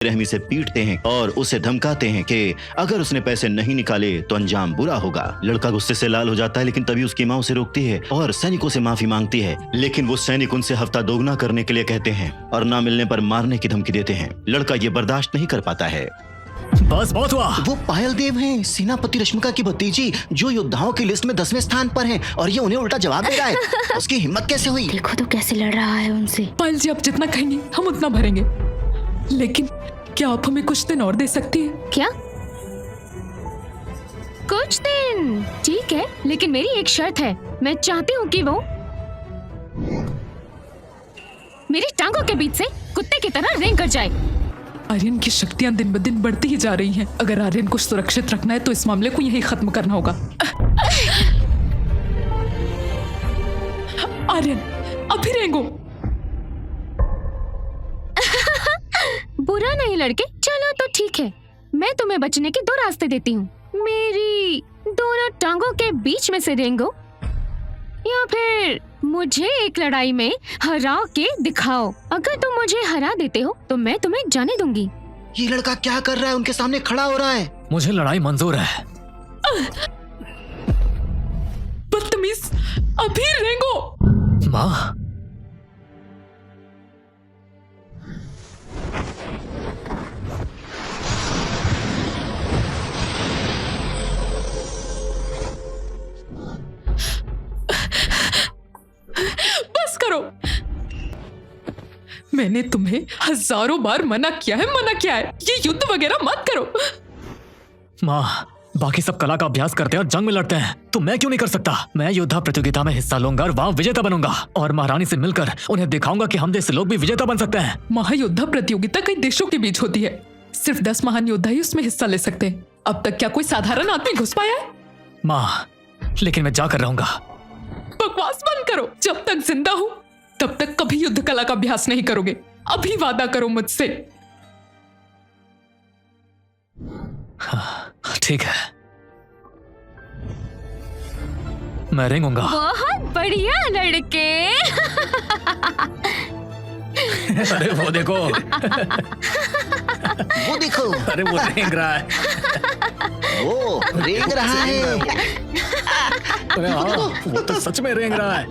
बेरहमी से पीटते हैं और उसे धमकाते हैं कि अगर उसने पैसे नहीं निकाले तो अंजाम बुरा होगा। लड़का गुस्से से लाल हो जाता है, लेकिन तभी उसकी माँ उसे रोकती है और सैनिकों से माफी मांगती है। लेकिन वो सैनिक उनसे हफ्ता दोगुना करने के लिए कहते हैं और ना मिलने पर मारने की धमकी देते हैं। लड़का ये बर्दाश्त नहीं कर पाता है। बस बहुत हुआ। वो पायल देव हैं, सेनापति रश्मिका की भतीजी, जो योद्धाओं की लिस्ट में 10वें स्थान पर हैं, और ये उन्हें उल्टा जवाब दे रहा है। उसकी हिम्मत कैसे हुई? देखो तो कैसे लड़ रहा है उनसे। पायल जी, आप जितना कहेंगे हम उतना भरेंगे, लेकिन क्या आप हमें कुछ दिन और दे सकती हैं? क्या? कुछ दिन? ठीक है, लेकिन मेरी एक शर्त है। मैं चाहती हूँ कि वो मेरी टांगों के बीच से कुत्ते की तरह रेंग कर जाए। आर्यन की शक्तियां दिन ब दिन बढ़ती ही जा रही हैं। अगर आर्यन को सुरक्षित रखना है तो इस मामले को यहीं खत्म करना होगा। आर्यन, अभी रेंगो। बुरा नहीं लड़के, चलो तो ठीक है। मैं तुम्हें बचने के 2 रास्ते देती हूँ। मेरी दोनों टांगों के बीच में से रेंगो, या फिर मुझे एक लड़ाई में हरा के दिखाओ। अगर तुम मुझे हरा देते हो तो मैं तुम्हें जाने दूंगी। ये लड़का क्या कर रहा है? उनके सामने खड़ा हो रहा है। मुझे लड़ाई मंजूर है। बदतमीज, अभी रेंगो। माँ, बस करो। मैंने तुम्हें हजारों बार मना किया है, ये युद्ध वगैरह मत करो। माँ, बाकी सब कला का अभ्यास करते हैं और जंग में लड़ते हैं, तो मैं क्यों नहीं कर सकता? मैं योद्धा प्रतियोगिता में हिस्सा लूंगा और वहाँ विजेता बनूंगा और महारानी से मिलकर उन्हें दिखाऊंगा कि हम जैसे लोग भी विजेता बन सकते हैं। महायोद्धा प्रतियोगिता कई देशों के बीच होती है, सिर्फ 10 महान योद्धा ही उसमें हिस्सा ले सकते हैं। अब तक क्या कोई साधारण आदमी घुस पाया है? माँ, लेकिन मैं जाकर रहूंगा। बकवास बंद करो। जब तक जिंदा हूँ तब तक कभी युद्ध कला का अभ्यास नहीं करोगे। अभी वादा करो मुझसे। ठीक है, मैं रेंगूंगा। बहुत बढ़िया लड़के। अरे वो देखो। वो देखो, अरे वो रेंग रहा है। वो रेंग रहा है। अरे हाँ, वो तो सच में रेंग रहा है।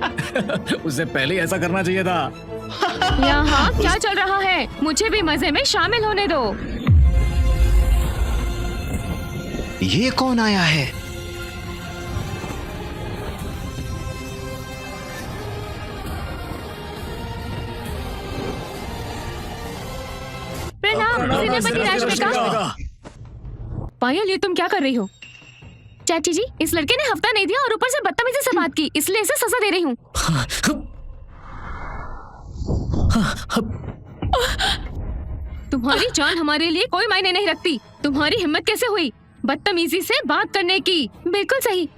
उसे पहले ऐसा करना चाहिए था। यहाँ क्या चल रहा है? मुझे भी मजे में शामिल होने दो। ये कौन आया है? प्रणाम सेनापति रश्मिका। पायल, ये तुम क्या कर रही हो? चाची जी, इस लड़के ने हफ्ता नहीं दिया और ऊपर से बदतमीजी से बात की, इसलिए इसे सजा दे रही हूँ। तुम्हारी जान हमारे लिए कोई मायने नहीं रखती। तुम्हारी हिम्मत कैसे हुई बदतमीजी से बात करने की? बिल्कुल सही।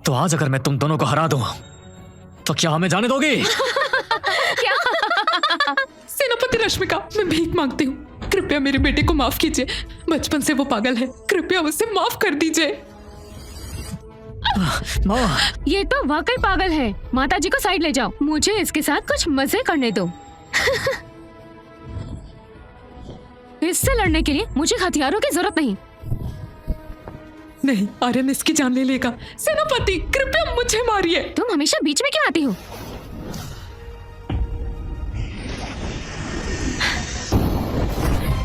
तो आज अगर मैं तुम दोनों को हरा दूं, तो क्या हमें जाने दोगी? क्या? सेनापति रश्मिका, मैं भीख मांगती हूँ, कृपया मेरे बेटे को माफ कीजिए। बचपन से वो पागल है, कृपया उसे माफ कर दीजिए। माँ, ये तो वाकई पागल है। माता जी को साइड ले जाओ, मुझे इसके साथ कुछ मजे करने दो। इससे लड़ने के लिए मुझे हथियारों की जरूरत नहीं। नहीं, आर्यन इसकी जान ले लेगा। सेनापति, कृपया मुझे मारिए। तुम हमेशा बीच में क्यों आती हो?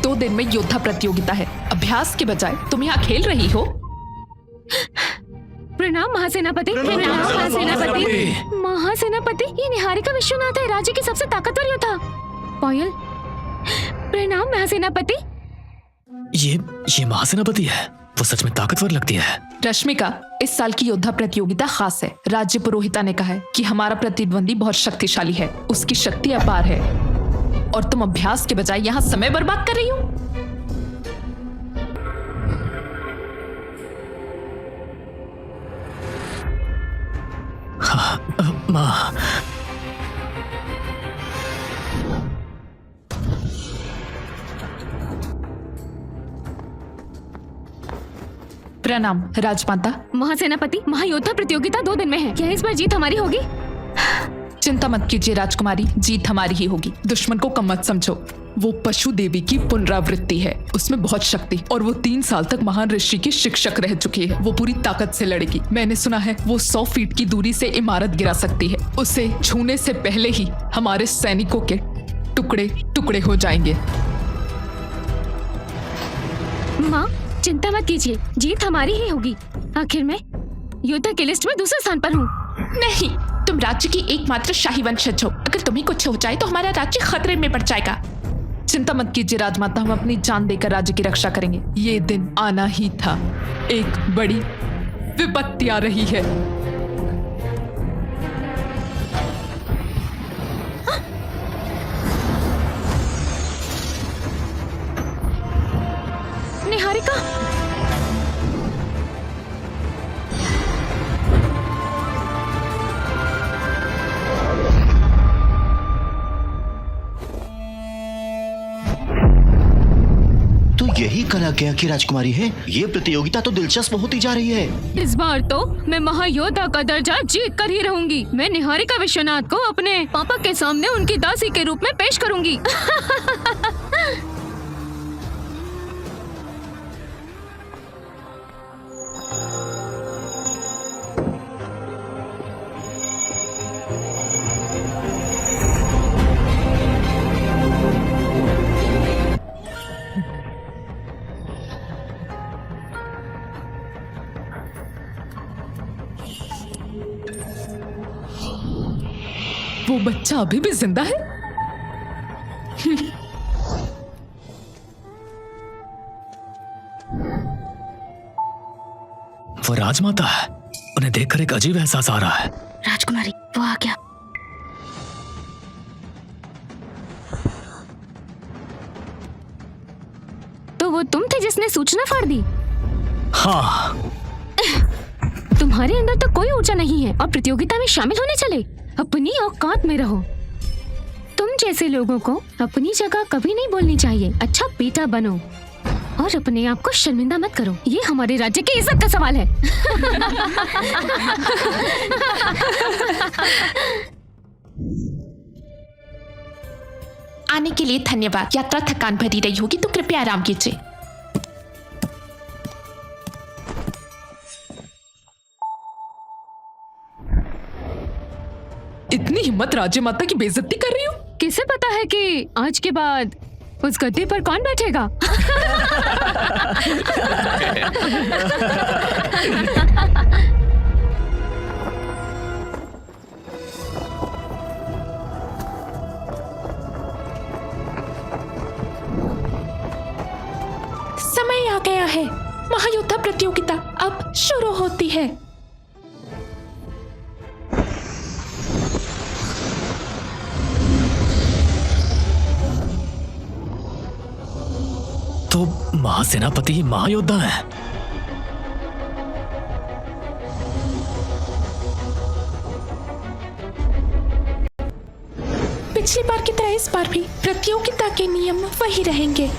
दो दिन में योद्धा प्रतियोगिता है, अभ्यास के बजाय तुम यहाँ खेल रही हो। प्रणाम महासेनापति। प्रणाम महासेनापति। महासेनापति, ये निहारिका विश्वनाथ है, राज्य की सबसे ताकतवर योद्धा। पायल, प्रणाम महासेनापति। ये महासेनापति है, वो सच में ताकतवर लगती है। रश्मिका, इस साल की योद्धा प्रतियोगिता खास है। राज्य पुरोहिता ने कहा है कि हमारा प्रतिद्वंदी बहुत शक्तिशाली है, उसकी शक्ति अपार है, और तुम अभ्यास के बजाय यहाँ समय बर्बाद कर रही हो। माँ, प्रणाम राजमाता। महासेनापति, महायोद्धा प्रतियोगिता 2 दिन में है। क्या इस बार जीत हमारी होगी? चिंता मत कीजिए राजकुमारी, जीत हमारी ही होगी। दुश्मन को कम मत समझो। वो पशु देवी की पुनरावृत्ति है, उसमें बहुत शक्ति, और वो 3 साल तक महान ऋषि की शिक्षक रह चुकी है। वो पूरी ताकत से लड़ेगी। मैंने सुना है वो 100 फीट की दूरी से इमारत गिरा सकती है। उसे छूने से पहले ही हमारे सैनिकों के टुकड़े टुकड़े हो जाएंगे। माँ चिंता मत कीजिए, जीत हमारी ही होगी। आखिर मैं योद्धा की लिस्ट में दूसरे स्थान पर हूँ। नहीं, तुम राज्य की एकमात्र शाही वंशज हो। अगर तुम्हें कुछ हो जाए तो हमारा राज्य खतरे में पड़ जाएगा। चिंता मत कीजिए राजमाता, हम अपनी जान देकर राज्य की रक्षा करेंगे। ये दिन आना ही था। एक बड़ी विपत्ति आ रही है। निहारिका, तो यही कला क्या की राजकुमारी है? ये प्रतियोगिता तो दिलचस्प होती जा रही है। इस बार तो मैं महायोद्धा का दर्जा जीत कर ही रहूंगी। मैं निहारिका विश्वनाथ को अपने पापा के सामने उनकी दासी के रूप में पेश करूंगी। वो बच्चा अभी भी जिंदा है? वो राजमाता है। उन्हें देखकर एक अजीब एहसास आ रहा है। राजकुमारी, वो आ गया। तो वो तुम थे जिसने सूचना फाड़ दी? हाँ, तुम्हारे अंदर तो कोई ऊर्जा नहीं है और प्रतियोगिता में शामिल होने चले। अपनी औकात में रहो। तुम जैसे लोगों को अपनी जगह कभी नहीं बोलनी चाहिए। अच्छा बेटा बनो और अपने आप को शर्मिंदा मत करो। ये हमारे राज्य की इज्जत का सवाल है। आने के लिए धन्यवाद। यात्रा थकान भरी रही होगी तो कृपया आराम कीजिए। इतनी हिम्मत राज्य माता की बेइज्जती कर रही हो? किसे पता है कि आज के बाद उस गद्दे पर कौन बैठेगा? समय आ गया है। महायोद्धा प्रतियोगिता अब शुरू होती है। तो महासेनापति ही महायोद्धा है। पिछली बार की तरह इस बार भी प्रतियोगिता के नियम वही रहेंगे।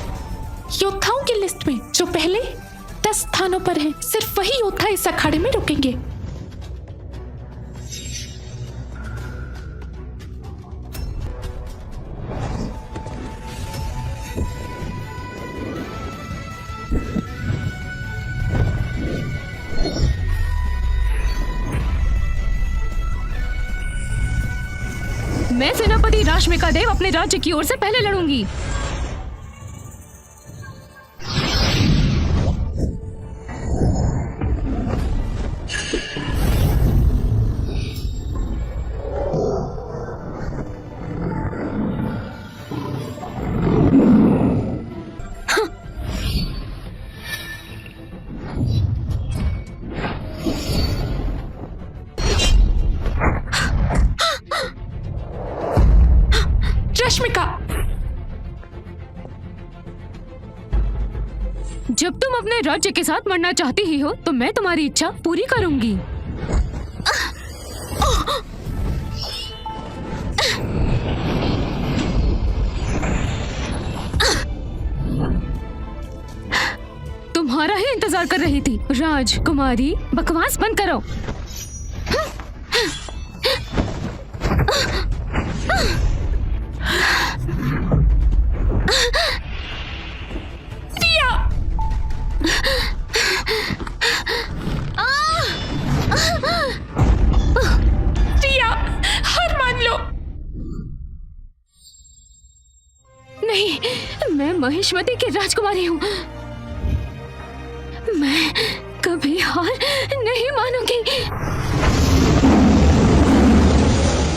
योद्धाओं की लिस्ट में जो पहले 10 स्थानों पर हैं, सिर्फ वही योद्धा इस अखाड़े में रुकेंगे। मैं सेनापति राश्मिका देव अपने राज्य की ओर से पहले लड़ूंगी। रश्मिका, जब तुम अपने राज्य के साथ मरना चाहती ही हो तो मैं तुम्हारी इच्छा पूरी करूंगी। तुम्हारा ही इंतजार कर रही थी। राजकुमारी, बकवास बंद करो। नहीं, मैं महिष्मती की राजकुमारी हूँ। मैं कभी हार नहीं मानूंगी।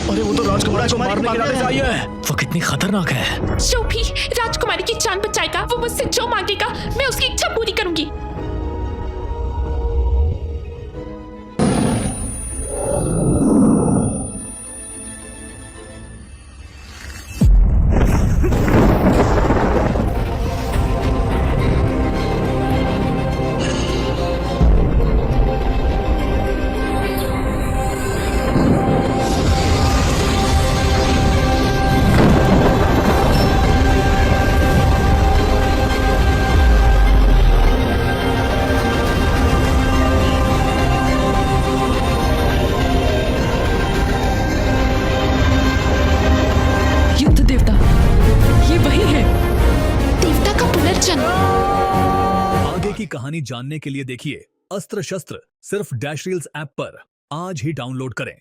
अरे वो तो राजकुमारी को मारने के लिए आई है। वो कितनी खतरनाक है। जो भी राजकुमारी की जान बचाएगा, वो मुझसे जो मांगेगा, मैं उसकी इच्छा पूरी करूंगी। की कहानी जानने के लिए देखिए अस्त्र शस्त्र सिर्फ डैश रील्स ऐप पर। आज ही डाउनलोड करें।